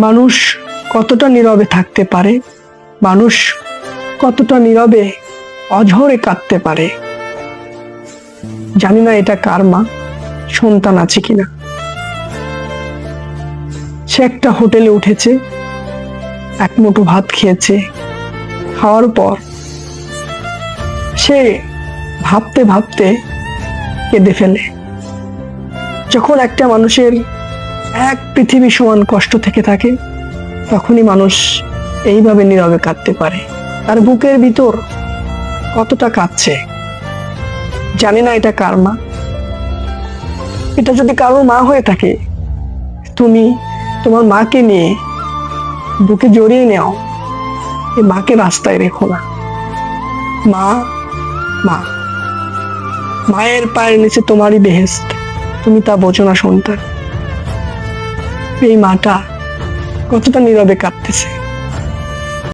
মানুষ কতটা নীরবে থাকতে পারে, মানুষ কতটা নীরবে অঝরে কাঁদতে পারে। জানি না এটা কার মা, সন্তান আছে কিনা। সে একটা হোটেলে উঠেছে, এক মুঠো ভাত খেয়েছে, খাওয়ার পর সে ভাবতে ভাবতে কেঁদে ফেলে। যখন একটা মানুষের এক পৃথিবী সমান কষ্ট থেকে থাকে, তখনই মানুষ এইভাবে নীরবে কাঁদতে পারে। তার বুকের ভিতর কতটা কাঁদছে। জানি না এটা কার মা। এটা যদি কারোর মা হয়ে থাকে, তুমি তোমার মাকে নিয়ে বুকে জড়িয়ে নাও, এই মাকে রাস্তায় রেখো না। মা মা মায়ের পায়ের নিচে তোমারই বেহেশত, তুমি তা বোঝো না সন্তান। এই মাটা কতটা নীরবে কাঁদতেছে।